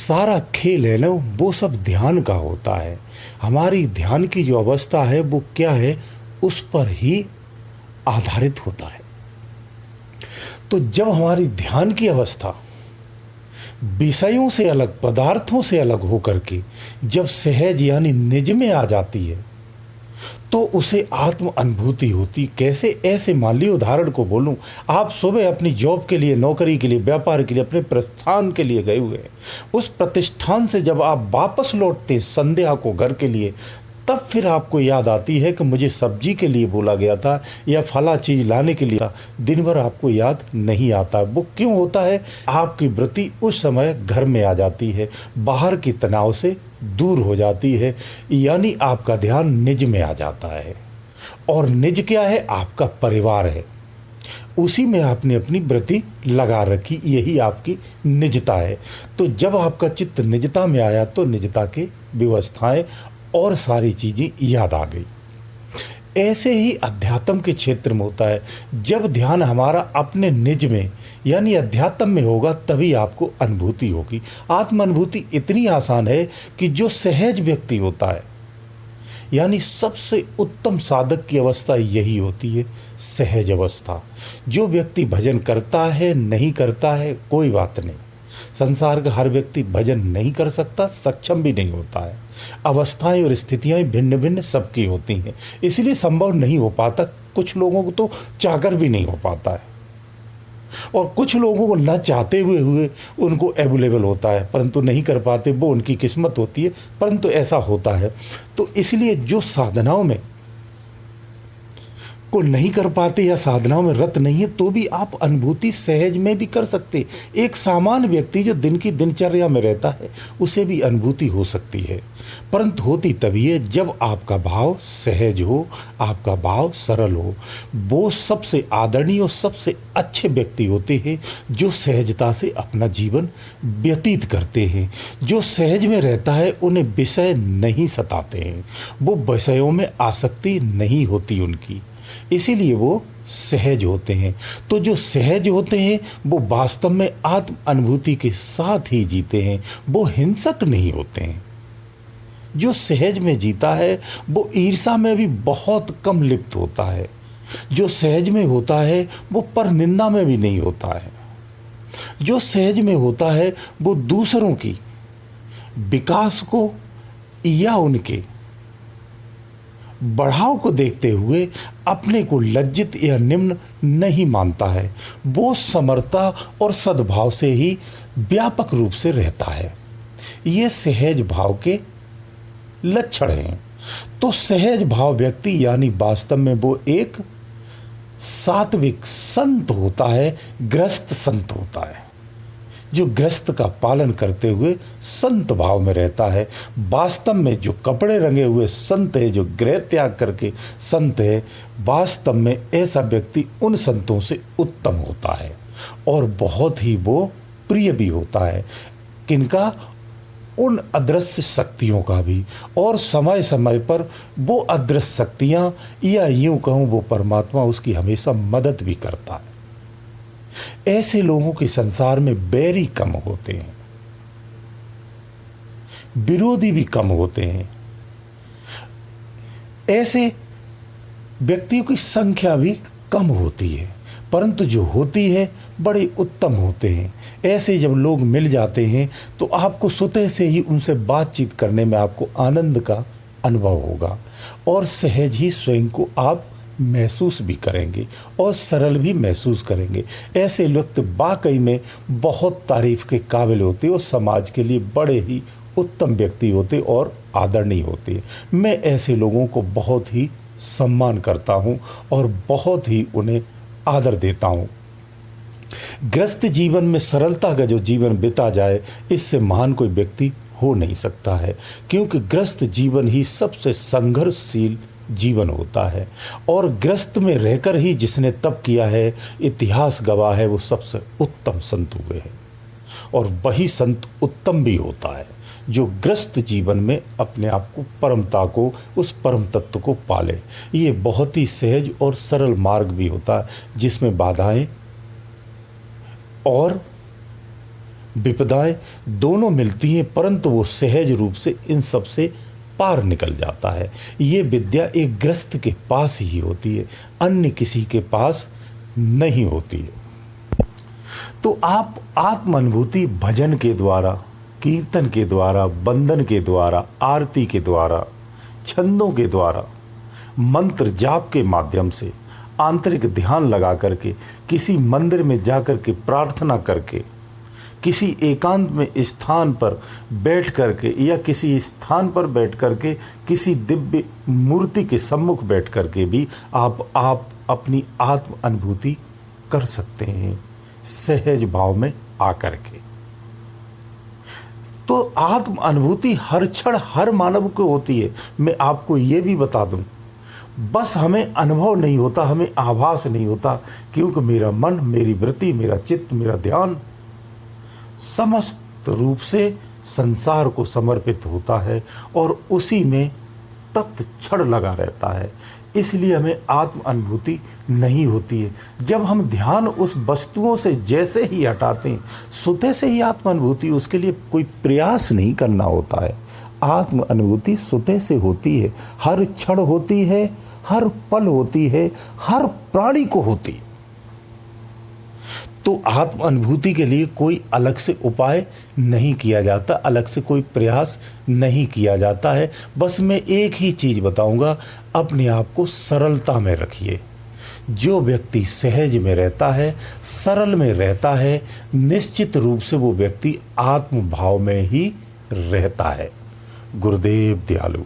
सारा खेल है ना, वो सब ध्यान का होता है। हमारी ध्यान की जो अवस्था है वो क्या है, उस पर ही आधारित होता है। तो जब हमारी ध्यान की अवस्था विषयों से अलग, पदार्थों से अलग होकर के जब सहज यानी निज में आ जाती है, तो उसे आत्म अनुभूति होती। कैसे? ऐसे मान ली, उदाहरण को बोलूं, आप सुबह अपनी जॉब के लिए, नौकरी के लिए, व्यापार के लिए, अपने प्रस्थान के लिए गए हुए हैं। उस प्रतिष्ठान से जब आप वापस लौटते संध्या को घर के लिए, तब फिर आपको याद आती है कि मुझे सब्जी के लिए बोला गया था या फला चीज लाने के लिए था। दिन भर आपको याद नहीं आता। वो क्यों होता है? आपकी वृत्ति उस समय घर में आ जाती है, बाहर की तनाव से दूर हो जाती है, यानी आपका ध्यान निज में आ जाता है। और निज क्या है? आपका परिवार है, उसी में आपने अपनी वृत्ति लगा रखी, यही आपकी निजता है। तो जब आपका चित्त निजता में आया तो निजता की व्यवस्थाएं और सारी चीजें याद आ गई। ऐसे ही अध्यात्म के क्षेत्र में होता है। जब ध्यान हमारा अपने निज में यानी अध्यात्म में होगा, तभी आपको अनुभूति होगी। आत्म अनुभूति इतनी आसान है कि जो सहज व्यक्ति होता है, यानी सबसे उत्तम साधक की अवस्था यही होती है, सहज अवस्था। जो व्यक्ति भजन करता है, नहीं करता है, कोई बात नहीं। संसार का हर व्यक्ति भजन नहीं कर सकता, सक्षम भी नहीं होता है। अवस्थाएं और स्थितियां भिन्न भिन्न सबकी होती हैं, इसलिए संभव नहीं हो पाता। कुछ लोगों को तो चाहकर भी नहीं हो पाता है, और कुछ लोगों को न चाहते हुए उनको अवेलेबल होता है, परंतु नहीं कर पाते, वो उनकी किस्मत होती है, परंतु ऐसा होता है। तो इसलिए जो साधनाओं में को नहीं कर पाते या साधनाओं में रत नहीं है, तो भी आप अनुभूति सहज में भी कर सकते। एक सामान्य व्यक्ति जो दिन की दिनचर्या में रहता है, उसे भी अनुभूति हो सकती है, परंतु होती तभी है जब आपका भाव सहज हो, आपका भाव सरल हो। वो सबसे आदरणीय और सबसे अच्छे व्यक्ति होते हैं जो सहजता से अपना जीवन व्यतीत करते हैं। जो सहज में रहता है, उन्हें विषय नहीं सताते हैं, वो विषयों में आसक्ति नहीं होती उनकी, इसीलिए वो सहज होते हैं। तो जो सहज होते हैं वो वास्तव में आत्म अनुभूति के साथ ही जीते हैं, वो हिंसक नहीं होते हैं। जो सहज में जीता है वो ईर्ष्या में भी बहुत कम लिप्त होता है। जो सहज में होता है वो पर निंदा में भी नहीं होता है। जो सहज में होता है वो दूसरों की विकास को या उनके बढ़ाव को देखते हुए अपने को लज्जित या निम्न नहीं मानता है। वो समर्था और सद्भाव से ही व्यापक रूप से रहता है। ये सहज भाव के लक्षण हैं। तो सहज भाव व्यक्ति यानी वास्तव में वो एक सात्विक संत होता है, गृहस्थ संत होता है, जो गृहस्थ का पालन करते हुए संत भाव में रहता है। वास्तव में जो कपड़े रंगे हुए संत है, जो गृह त्याग करके संत है, वास्तव में ऐसा व्यक्ति उन संतों से उत्तम होता है और बहुत ही वो प्रिय भी होता है। किनका? उन अदृश्य शक्तियों का भी। और समय समय पर वो अदृश्य शक्तियाँ, या यूं कहूँ वो परमात्मा, उसकी हमेशा मदद भी करता है। ऐसे लोगों के संसार में बैरी कम होते हैं, विरोधी भी कम होते हैं। ऐसे व्यक्तियों की संख्या भी कम होती है, परंतु जो होती है बड़े उत्तम होते हैं। ऐसे जब लोग मिल जाते हैं तो आपको स्वतः से ही उनसे बातचीत करने में आपको आनंद का अनुभव होगा और सहज ही स्वयं को आप महसूस भी करेंगे और सरल भी महसूस करेंगे। ऐसे व्यक्ति वाकई में बहुत तारीफ के काबिल होते और समाज के लिए बड़े ही उत्तम व्यक्ति होते और आदरणीय होते। मैं ऐसे लोगों को बहुत ही सम्मान करता हूँ और बहुत ही उन्हें आदर देता हूँ। ग्रस्त जीवन में सरलता का जो जीवन बिता जाए, इससे महान कोई व्यक्ति हो नहीं सकता है, क्योंकि ग्रस्त जीवन ही सबसे संघर्षशील जीवन होता है। और ग्रस्त में रहकर ही जिसने तप किया है, इतिहास गवाह है, वो सबसे उत्तम संत हुए हैं। और वही संत उत्तम भी होता है जो ग्रस्त जीवन में अपने आप को, परमता को, उस परम तत्व को पाले। ये बहुत ही सहज और सरल मार्ग भी होता है, जिसमें बाधाएं और विपदाएं दोनों मिलती हैं, परंतु वो सहज रूप से इन सब से पार निकल जाता है। ये विद्या एक गृहस्थ के पास ही होती है, अन्य किसी के पास नहीं होती है। तो आप आत्म अनुभूति भजन के द्वारा, कीर्तन के द्वारा, वंदन के द्वारा, आरती के द्वारा, छंदों के द्वारा, मंत्र जाप के माध्यम से, आंतरिक ध्यान लगा करके, किसी मंदिर में जाकर के प्रार्थना करके, किसी एकांत में स्थान पर बैठ करके या किसी स्थान पर बैठ करके, किसी दिव्य मूर्ति के सम्मुख बैठ करके भी आप अपनी आत्म अनुभूति कर सकते हैं, सहज भाव में आकर के। तो आत्म अनुभूति हर क्षण हर मानव को होती है। मैं आपको ये भी बता दूं, बस हमें अनुभव नहीं होता, हमें आभास नहीं होता, क्योंकि मेरा मन, मेरी वृत्ति, मेरा चित्त, मेरा ध्यान समस्त रूप से संसार को समर्पित होता है और उसी में तत्क्षण लगा रहता है। इसलिए हमें आत्म अनुभूति नहीं होती है। जब हम ध्यान उस वस्तुओं से जैसे ही हटाते हैं, स्वतः से ही आत्म अनुभूति, उसके लिए कोई प्रयास नहीं करना होता है। आत्म अनुभूति स्वतः से होती है, हर क्षण होती है, हर पल होती है, हर प्राणी को होती है। तो आत्म अनुभूति के लिए कोई अलग से उपाय नहीं किया जाता, अलग से कोई प्रयास नहीं किया जाता है। बस मैं एक ही चीज़ बताऊंगा, अपने आप को सरलता में रखिए। जो व्यक्ति सहज में रहता है, सरल में रहता है, निश्चित रूप से वो व्यक्ति आत्म भाव में ही रहता है। गुरुदेव दयालु।